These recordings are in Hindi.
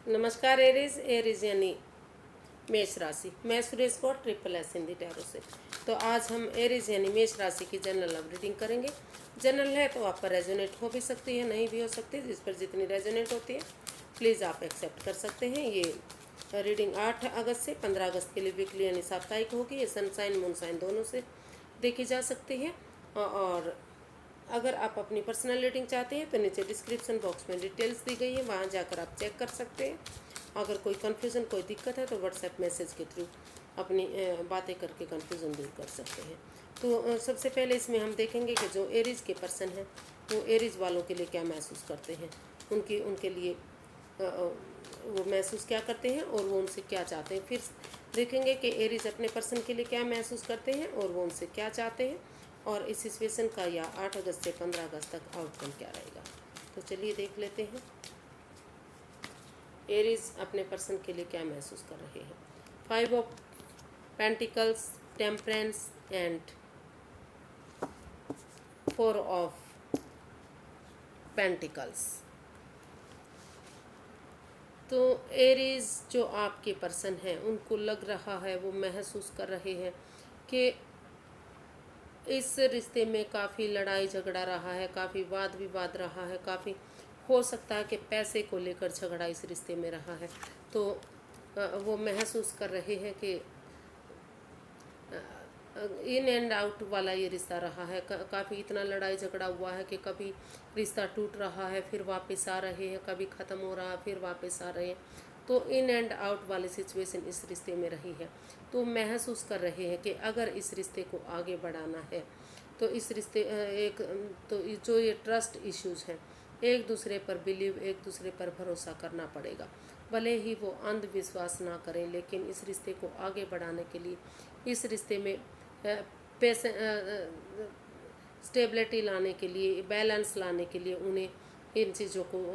नमस्कार एरीज। एरीज यानी मेष राशि। मैं Suresh Kaur triple S Hindi tarot से। तो आज हम एरीज यानी मेष राशि की जनरल लव रीडिंग करेंगे। जनरल है तो आप पर रेजोनेट हो भी सकती है, नहीं भी हो सकती। जिस पर जितनी रेजोनेट होती है प्लीज़ आप एक्सेप्ट कर सकते हैं। ये रीडिंग 8 अगस्त से 15 अगस्त के लिए वीकली यानी साप्ताहिक होगी। ये सनसाइन मूनसाइन दोनों से देखी जा सकती है। और अगर आप अपनी पर्सनल रीडिंग चाहते हैं तो नीचे डिस्क्रिप्शन बॉक्स में डिटेल्स दी गई है, वहाँ जाकर आप चेक कर सकते हैं। अगर कोई कन्फ्यूज़न कोई दिक्कत है तो व्हाट्सएप मैसेज के थ्रू अपनी बातें करके कन्फ्यूज़न दूर कर सकते हैं। तो सबसे पहले इसमें हम देखेंगे कि जो एरीज के पर्सन हैं वो एरीज वालों के लिए क्या महसूस करते हैं, उनके लिए वो महसूस क्या करते हैं और वो उनसे क्या चाहते हैं। फिर देखेंगे कि एरीज अपने पर्सन के लिए क्या महसूस करते हैं और वो उनसे क्या चाहते हैं, और इस सिचुएशन का या 8 अगस्त से 15 अगस्त तक आउटकम क्या रहेगा। तो चलिए देख लेते हैं एरीज अपने पर्सन के लिए क्या महसूस कर रहे हैं। 5 of pentacles, temperance and 4 of pentacles. तो एरीज जो आपके पर्सन हैं उनको लग रहा है, वो महसूस कर रहे हैं कि इस रिश्ते में काफ़ी लड़ाई झगड़ा रहा है, काफ़ी वाद विवाद रहा है, काफ़ी हो सकता है कि पैसे को लेकर झगड़ा इस रिश्ते में रहा है। तो वो महसूस कर रहे हैं कि इन एंड आउट वाला ये रिश्ता रहा है। काफ़ी इतना लड़ाई झगड़ा हुआ है कि कभी रिश्ता टूट रहा है फिर वापस आ रहे हैं, कभी ख़त्म हो रहा है फिर वापस आ रहे हैं। तो इन एंड आउट वाली सिचुएशन इस रिश्ते में रही है। तो महसूस कर रहे हैं कि अगर इस रिश्ते को आगे बढ़ाना है तो इस रिश्ते तो जो ये ट्रस्ट इश्यूज हैं, एक दूसरे पर बिलीव, एक दूसरे पर भरोसा करना पड़ेगा। भले ही वो अंधविश्वास ना करें, लेकिन इस रिश्ते को आगे बढ़ाने के लिए, इस रिश्ते में पैसे स्टेबिलिटी लाने के लिए, बैलेंस लाने के लिए उन्हें इन चीज़ों को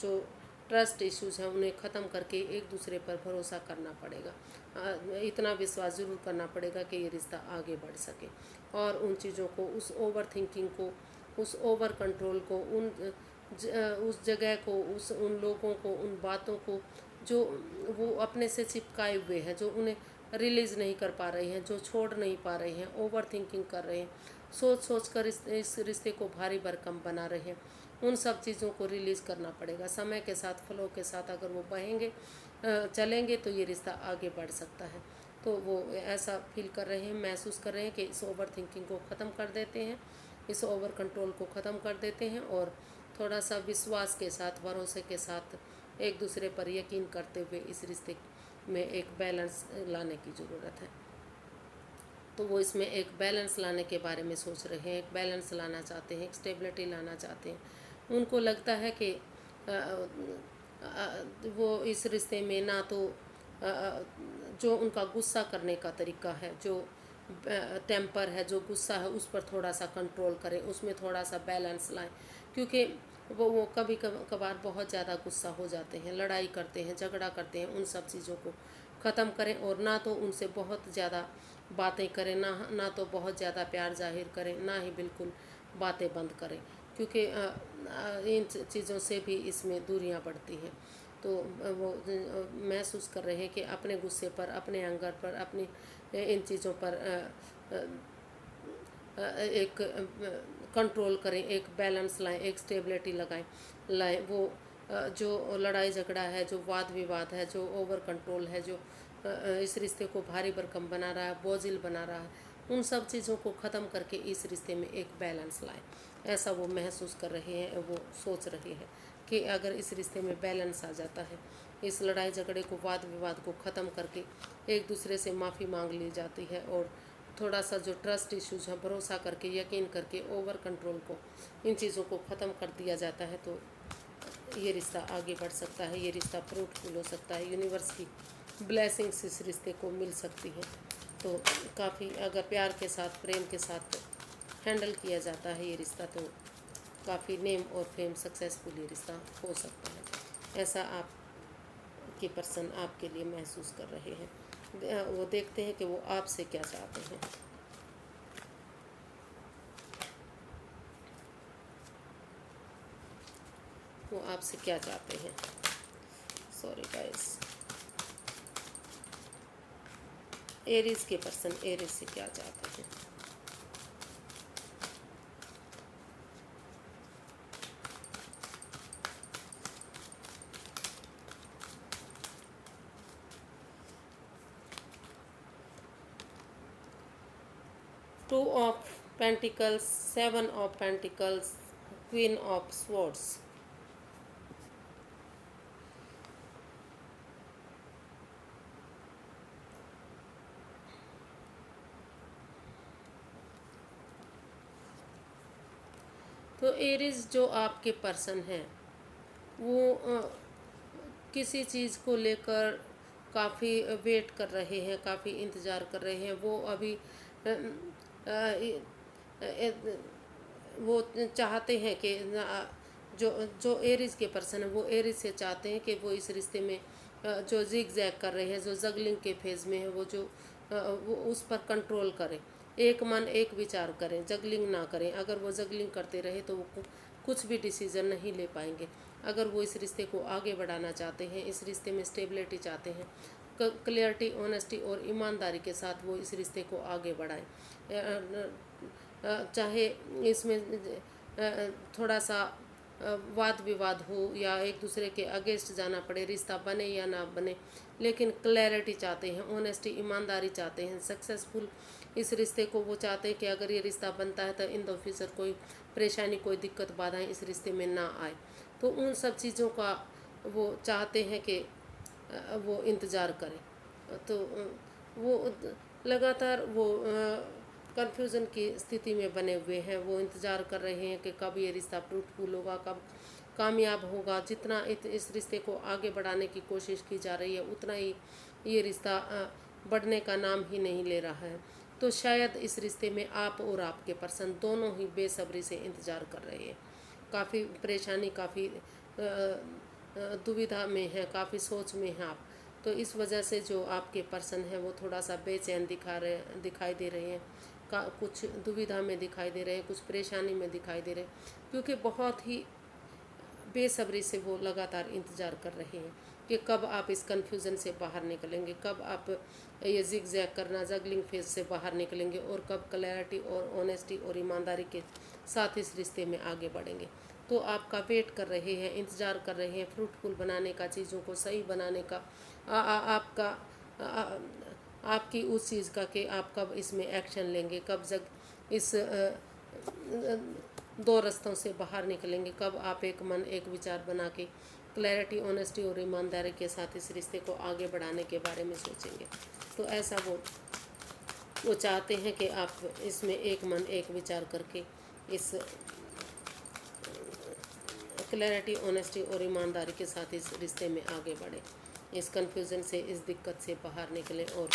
जो ट्रस्ट इश्यूज हैं उन्हें ख़त्म करके एक दूसरे पर भरोसा करना पड़ेगा। इतना विश्वास ज़रूर करना पड़ेगा कि ये रिश्ता आगे बढ़ सके, और उन चीज़ों को, उस ओवर थिंकिंग को, उस ओवर कंट्रोल को, उस जगह को, उन लोगों को, उन बातों को जो वो अपने से चिपकाए हुए हैं, जो उन्हें रिलीज़ नहीं कर पा रहे हैं, जो छोड़ नहीं पा रहे हैं, ओवर थिंकिंग कर रहे हैं, सोच सोच कर इस रिश्ते को भारी भरकम बना रहे हैं, उन सब चीज़ों को रिलीज़ करना पड़ेगा। समय के साथ, फ्लो के साथ अगर वो बहेंगे, चलेंगे तो ये रिश्ता आगे बढ़ सकता है। तो वो ऐसा फील कर रहे हैं, महसूस कर रहे हैं कि इस ओवर थिंकिंग को ख़त्म कर देते हैं, इस ओवर कंट्रोल को ख़त्म कर देते हैं, और थोड़ा सा विश्वास के साथ, भरोसे के साथ, एक दूसरे पर यकीन करते हुए इस रिश्ते में एक बैलेंस लाने की ज़रूरत है। तो वो इसमें एक बैलेंस लाने के बारे में सोच रहे हैं, एक बैलेंस लाना चाहते हैं, एक स्टेबिलिटी लाना चाहते हैं। उनको लगता है कि वो इस रिश्ते में ना तो जो उनका गुस्सा करने का तरीका है, जो टेम्पर है, जो गुस्सा है, उस पर थोड़ा सा कंट्रोल करें, उसमें थोड़ा सा बैलेंस लाएं। क्योंकि वो कभी कभार बहुत ज़्यादा गुस्सा हो जाते हैं, लड़ाई करते हैं, झगड़ा करते हैं। उन सब चीज़ों को ख़त्म करें, और ना तो उनसे बहुत ज़्यादा बातें करें, ना तो बहुत ज़्यादा प्यार जाहिर करें, ना ही बिल्कुल बातें बंद करें, क्योंकि इन चीज़ों से भी इसमें दूरियां बढ़ती हैं। तो वो महसूस कर रहे हैं कि अपने गुस्से पर, अपने एंगर पर, अपनी इन चीज़ों पर एक कंट्रोल करें, एक बैलेंस लाएं, एक स्टेबिलिटी लाएं। वो जो लड़ाई झगड़ा है, जो वाद विवाद है, जो ओवर कंट्रोल है, जो इस रिश्ते को भारी भरकम बना रहा है, बोझिल बना रहा है, उन सब चीज़ों को ख़त्म करके इस रिश्ते में एक बैलेंस लाएं। ऐसा वो महसूस कर रहे हैं, वो सोच रहे हैं कि अगर इस रिश्ते में बैलेंस आ जाता है, इस लड़ाई झगड़े को, वाद विवाद को ख़त्म करके एक दूसरे से माफ़ी मांग ली जाती है, और थोड़ा सा जो ट्रस्ट इश्यूज हैं, भरोसा करके, यकीन करके, ओवर कंट्रोल को, इन चीज़ों को ख़त्म कर दिया जाता है, तो ये रिश्ता आगे बढ़ सकता है, ये रिश्ता फ्रूटफुल हो सकता है, यूनिवर्स की ब्लेसिंग्स इस रिश्ते को मिल सकती है। तो काफ़ी अगर प्यार के साथ, प्रेम के साथ हैंडल किया जाता है ये रिश्ता, तो काफ़ी नेम और फेम सक्सेसफुल ये रिश्ता हो सकता है। ऐसा आपके पर्सन आपके लिए महसूस कर रहे हैं। वो देखते हैं कि वो आपसे क्या चाहते हैं। वो आपसे क्या चाहते हैं। Sorry guys. एरीज के पर्सन एरीज से क्या चाहते हैं? Two of pentacles, seven of pentacles, queen of swords. तो एरीज जो आपके पर्सन हैं वो किसी चीज़ को लेकर काफ़ी वेट कर रहे हैं, काफ़ी इंतज़ार कर रहे हैं। वो अभी अ, अ, अ, वो चाहते हैं कि जो जो एरीज के पर्सन है वो एरीज से चाहते हैं कि वो इस रिश्ते में जो जिग जैग कर रहे हैं, जो जगलिंग के फेज़ में है, वो उस पर कंट्रोल करें। एक मन एक विचार करें, जगलिंग ना करें। अगर वो जगलिंग करते रहे तो वो कुछ भी डिसीज़न नहीं ले पाएंगे। अगर वो इस रिश्ते को आगे बढ़ाना चाहते हैं, इस रिश्ते में स्टेबिलिटी चाहते हैं, क्लियरिटी, ऑनेस्टी और ईमानदारी के साथ वो इस रिश्ते को आगे बढ़ाएं। चाहे इसमें थोड़ा सा वाद विवाद हो या एक दूसरे के अगेंस्ट जाना पड़े, रिश्ता बने या ना बने, लेकिन क्लैरिटी चाहते हैं, ऑनेस्टी, ईमानदारी चाहते हैं, सक्सेसफुल इस रिश्ते को वो चाहते हैं कि अगर ये रिश्ता बनता है तो इन द फ्यूचर कोई परेशानी, कोई दिक्कत, बाधाएं इस रिश्ते में ना आए। तो उन सब चीज़ों का वो चाहते हैं कि वो इंतज़ार करें। तो वो लगातार वो कन्फ्यूज़न की स्थिति में बने हुए हैं। वो इंतज़ार कर रहे हैं कि कब ये रिश्ता फ्रूटफुल होगा, कब कामयाब होगा। जितना इस रिश्ते को आगे बढ़ाने की कोशिश की जा रही है उतना ही ये रिश्ता बढ़ने का नाम ही नहीं ले रहा है। तो शायद इस रिश्ते में आप और आपके पर्सन दोनों ही बेसब्री से इंतज़ार कर रहे हैं। काफ़ी परेशानी, काफ़ी दुविधा में है, काफ़ी सोच में हैं आप। तो इस वजह से जो आपके पर्सन हैं वो थोड़ा सा बेचैन दिखाई दे रहे हैं, कुछ दुविधा में दिखाई दे रहे हैं, कुछ परेशानी में दिखाई दे रहे हैं, क्योंकि बहुत ही बेसब्री से वो लगातार इंतज़ार कर रहे हैं कि कब आप इस कन्फ्यूज़न से बाहर निकलेंगे, कब आप ये जिग जैग करना, जगलिंग फेज से बाहर निकलेंगे, और कब क्लैरिटी और ऑनेस्टी और ईमानदारी के साथ इस रिश्ते में आगे बढ़ेंगे। तो आपका वेट कर रहे हैं, इंतज़ार कर रहे हैं फ्रूटफुल बनाने का, चीज़ों को सही बनाने का, आपका आपकी उस चीज़ का कि आप कब इसमें एक्शन लेंगे, कब इस दो रास्तों से बाहर निकलेंगे, कब आप एक मन एक विचार बना के क्लैरिटी, ऑनेस्टी और ईमानदारी के साथ इस रिश्ते को आगे बढ़ाने के बारे में सोचेंगे। तो ऐसा वो चाहते हैं कि आप इसमें एक मन एक विचार करके इस क्लैरिटी, ऑनेस्टी और ईमानदारी के साथ इस रिश्ते में आगे बढ़ें, इस कन्फ्यूज़न से, इस दिक्कत से बाहर निकलें, और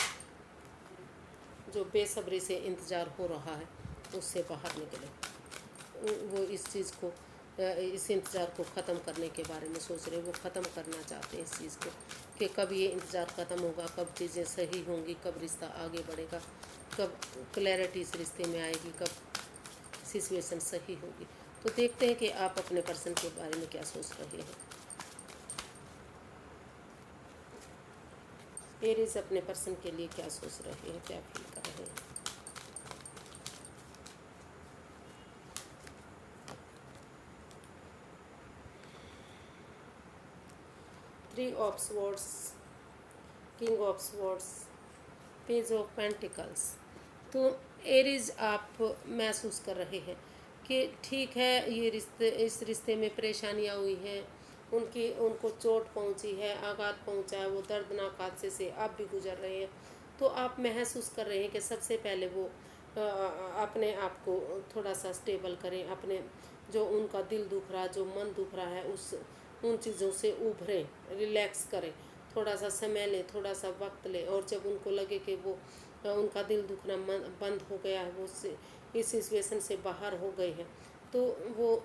जो बेसब्री से इंतज़ार हो रहा है उससे बाहर निकलें। वो इस चीज़ को, इस इंतज़ार को ख़त्म करने के बारे में सोच रहे, वो ख़त्म करना चाहते हैं इस चीज़ को कि कब ये इंतज़ार ख़त्म होगा, कब चीज़ें सही होंगी, कब रिश्ता आगे बढ़ेगा, कब क्लैरिटी इस रिश्ते में आएगी, कब सिचुएशन सही होगी। तो देखते हैं कि आप अपने पर्सन के बारे में क्या सोच रहे हैं। एरीज अपने पर्सन के लिए क्या सोच रहे हैं, क्या फील कर रहे हैं। Three of swords, king of swords, page of pentacles. तो एरीज आप महसूस कर रहे हैं कि ठीक है, ये इस रिश्ते में परेशानियां हुई हैं, उनको चोट पहुंची है, आघात पहुंचा है, वो दर्दनाक हादसे से आप भी गुजर रहे हैं। तो आप महसूस कर रहे हैं कि सबसे पहले वो अपने आप को थोड़ा सा स्टेबल करें, अपने जो उनका दिल दुख रहा, जो मन दुख रहा है, उन चीज़ों से उभरें, रिलैक्स करें, थोड़ा सा समय लें, थोड़ा सा वक्त लें, और जब उनको लगे कि वो उनका दिल दुखना बंद हो गया है, वो इस सिचुएशन से बाहर हो गए हैं, तो वो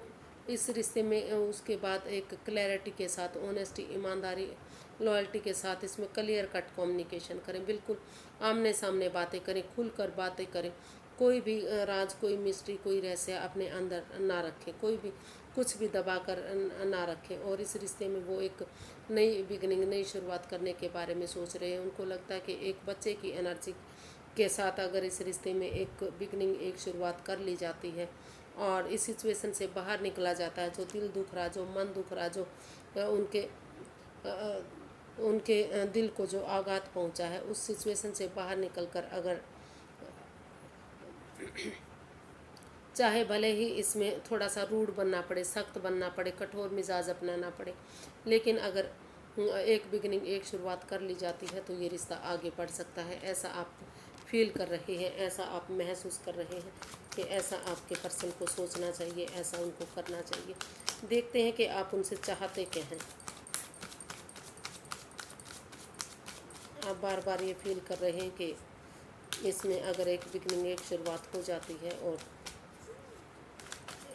इस रिश्ते में उसके बाद एक क्लैरिटी के साथ, ऑनेस्टी, ईमानदारी, लॉयल्टी के साथ इसमें क्लियर कट कम्युनिकेशन करें। बिल्कुल आमने सामने बातें करें, खुलकर बातें करें, कोई भी राज, कोई मिस्ट्री, कोई रहस्य अपने अंदर ना रखें, कोई भी कुछ भी दबा कर ना रखें, और इस रिश्ते में वो एक नई बिगनिंग, नई शुरुआत करने के बारे में सोच रहे हैं। उनको लगता है कि एक बच्चे की एनर्जी के साथ अगर इस रिश्ते में एक बिगनिंग, एक शुरुआत कर ली जाती है और इस सिचुएशन से बाहर निकला जाता है, जो दिल दुख रहा, जो मन दुख रहा, जो उनके दिल को जो आघात पहुंचा है, उस सिचुएशन से बाहर निकलकर अगर चाहे भले ही इसमें थोड़ा सा रूड बनना पड़े, सख्त बनना पड़े, कठोर मिजाज अपनाना पड़े, लेकिन अगर एक बिगनिंग, एक शुरुआत कर ली जाती है तो ये रिश्ता आगे बढ़ सकता है। ऐसा आप फील कर रहे हैं, ऐसा आप महसूस कर रहे हैं कि ऐसा आपके पर्सन को सोचना चाहिए, ऐसा उनको करना चाहिए। देखते हैं कि आप उनसे चाहते क्या हैं। आप बार बार ये फील कर रहे हैं कि इसमें अगर एक बिगनिंग, एक शुरुआत हो जाती है और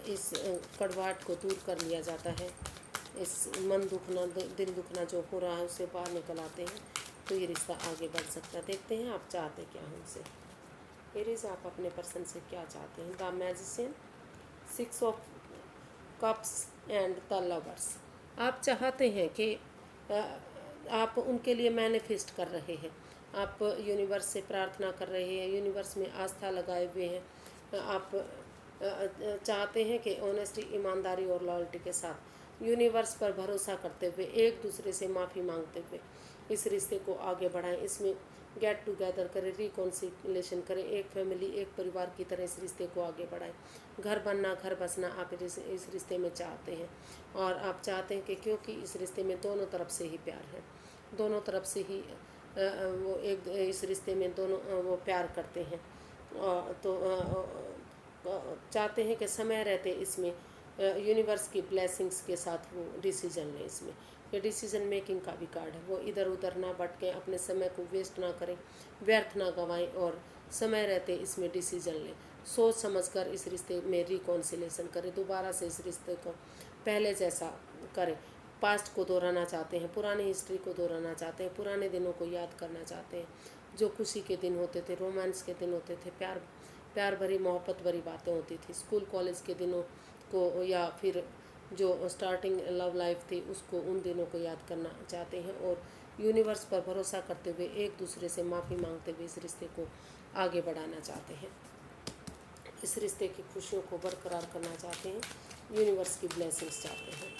इस कड़वाहट को दूर कर लिया जाता है, इस मन दुखना, दिल दुखना जो हो रहा है उससे बाहर निकल आते हैं, तो ये रिश्ता आगे बढ़ सकता है। देखते हैं आप चाहते क्या हैं उनसे। एरीज, आप अपने पर्सन से क्या चाहते हैं। The magician, 6 of cups and the lovers. आप चाहते हैं कि आप उनके लिए मैनिफेस्ट कर रहे हैं, आप यूनिवर्स से प्रार्थना कर रहे हैं, यूनिवर्स में आस्था लगाए हुए हैं। आप चाहते हैं कि ऑनेस्टी, ईमानदारी और लॉयल्टी के साथ यूनिवर्स पर भरोसा करते हुए, एक दूसरे से माफ़ी मांगते हुए इस रिश्ते को आगे बढ़ाएं। इसमें गेट टुगेदर करें, रिकॉन्सिलेशन करें, एक फैमिली, एक परिवार की तरह इस रिश्ते को आगे बढ़ाएं। घर बनना, घर बसना आप इस रिश्ते में चाहते हैं, और आप चाहते हैं कि क्योंकि इस रिश्ते में दोनों तरफ से ही प्यार है, दोनों तरफ से ही वो एक इस रिश्ते में दोनों वो प्यार करते हैं, तो चाहते हैं कि समय रहते इसमें यूनिवर्स की ब्लेसिंग्स के साथ वो डिसीजन लें। इसमें ये डिसीजन मेकिंग का भी कार्ड है। वो इधर उधर ना भटकें, अपने समय को वेस्ट ना करें, व्यर्थ ना गंवाएं, और समय रहते इसमें डिसीजन लें। सोच समझकर इस रिश्ते में रिकॉन्सिलेशन करें, दोबारा से इस रिश्ते को पहले जैसा करें। पास्ट को दोहराना चाहते हैं, पुरानी हिस्ट्री को दोहराना चाहते हैं, पुराने दिनों को याद करना चाहते हैं, जो खुशी के दिन होते थे, रोमांस के दिन होते थे, प्यार भरी, मोहब्बत भरी बातें होती थी, स्कूल कॉलेज के दिनों को, या फिर जो स्टार्टिंग लव लाइफ थी उसको, उन दिनों को याद करना चाहते हैं, और यूनिवर्स पर भरोसा करते हुए, एक दूसरे से माफ़ी मांगते हुए इस रिश्ते को आगे बढ़ाना चाहते हैं। इस रिश्ते की खुशियों को बरकरार करना चाहते हैं, यूनिवर्स की ब्लेसिंग्स चाहते हैं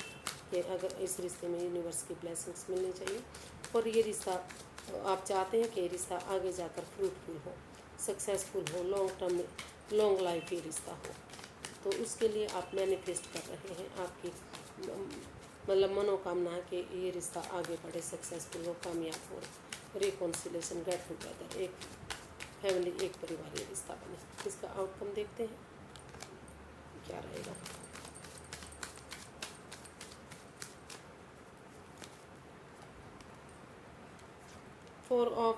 कि अगर इस रिश्ते में यूनिवर्स की ब्लेसिंग्स मिलनी चाहिए, और ये रिश्ता आप चाहते हैं कि ये रिश्ता आगे जाकर फ्रूटफुल हो, सक्सेसफुल हो, लॉन्ग लाइफ ये रिश्ता हो। तो उसके लिए आप मैनिफेस्ट कर रहे हैं, आपकी मतलब मनोकामना है कि ये रिश्ता आगे बढ़े, सक्सेसफुल हो, कामयाब हो, रिकॉन्सिलेशन, गेट टुगेदर, एक फैमिली, एक परिवार, ये रिश्ता बने। इसका आउटकम देखते हैं क्या रहेगा। Four of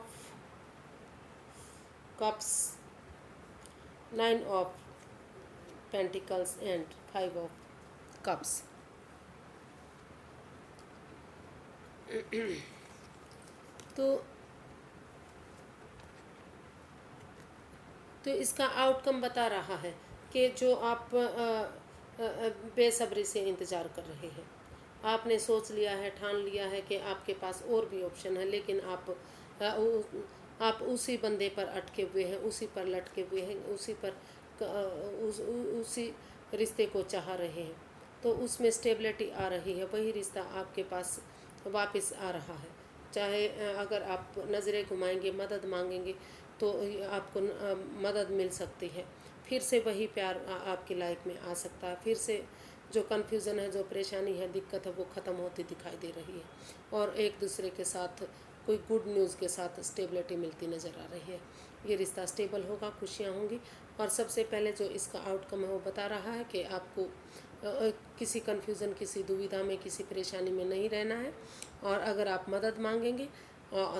cups, 9 of pentacles and 5 of cups. तो इसका आउटकम बता रहा है कि जो आप बेसब्री से इंतज़ार कर रहे हैं, आपने सोच लिया है, ठान लिया है कि आपके पास और भी ऑप्शन है, लेकिन आप उसी बंदे पर अटके हुए हैं, उसी पर लटके हुए हैं, उसी रिश्ते को चाह रहे हैं। तो उसमें स्टेबिलिटी आ रही है, वही रिश्ता आपके पास वापस आ रहा है। चाहे अगर आप नज़रें घुमाएंगे, मदद मांगेंगे, तो आपको मदद मिल सकती है। फिर से वही प्यार आपकी लाइफ में आ सकता है। फिर से जो कन्फ्यूज़न है, जो परेशानी है, दिक्कत है, वो ख़त्म होती दिखाई दे रही है, और एक दूसरे के साथ कोई गुड न्यूज़ के साथ स्टेबिलिटी मिलती नज़र आ रही है। ये रिश्ता स्टेबल होगा, खुशियाँ होंगी। और सबसे पहले जो इसका आउटकम है वो बता रहा है कि आपको किसी कन्फ्यूज़न, किसी दुविधा में, किसी परेशानी में नहीं रहना है, और अगर आप मदद मांगेंगे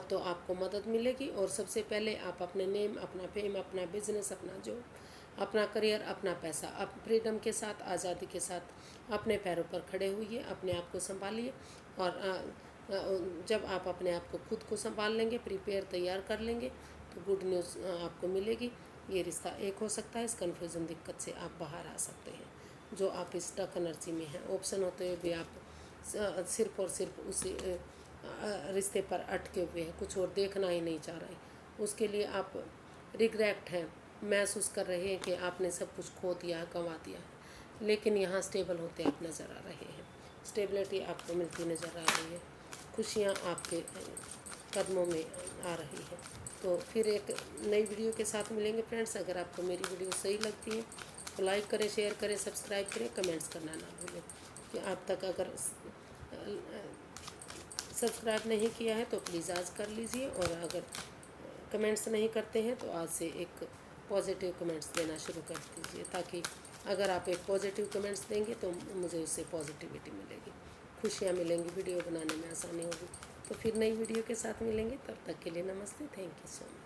तो आपको मदद मिलेगी। और सबसे पहले आप अपने नेम, अपना फेम, अपना बिजनेस, अपना जॉब, अपना करियर, अपना पैसा, आप फ्रीडम के साथ, आज़ादी के साथ अपने पैरों पर खड़े हुइए, अपने आप को संभालिए। और जब आप अपने आप को खुद को संभाल लेंगे, प्रिपेयर, तैयार कर लेंगे, तो गुड न्यूज़ आपको मिलेगी। ये रिश्ता एक हो सकता है, इस कन्फ्यूज़न, दिक्कत से आप बाहर आ सकते हैं। जो आप स्टक एनर्जी में हैं। ऑप्शन होते हुए भी आप सिर्फ और सिर्फ उसी रिश्ते पर अटके हुए हैं, कुछ और देखना ही नहीं चाह रहे। उसके लिए आप रिग्रेट हैं, महसूस कर रहे हैं कि आपने सब कुछ खो दिया, गंवा दिया है। लेकिन यहाँ स्टेबल होते आप नज़र आ रहे हैं, स्टेबिलिटी आपको मिलती नज़र आ रही है, खुशियाँ आपके कदमों में आ रही है। तो फिर एक नई वीडियो के साथ मिलेंगे फ्रेंड्स। अगर आपको मेरी वीडियो सही लगती है तो लाइक करें, शेयर करें, सब्सक्राइब करें, कमेंट्स करना ना भूलें। कि आप तक अगर सब्सक्राइब नहीं किया है तो प्लीज़ आज कर लीजिए, और अगर कमेंट्स नहीं करते हैं तो आज से एक पॉजिटिव कमेंट्स देना शुरू कर दीजिए, ताकि अगर आप एक पॉजिटिव कमेंट्स देंगे तो मुझे उससे पॉजिटिविटी मिलेगी, खुशियाँ मिलेंगी, वीडियो बनाने में आसानी होगी। तो फिर नई वीडियो के साथ मिलेंगे, तब तक के लिए नमस्ते, थैंक यू सो मच।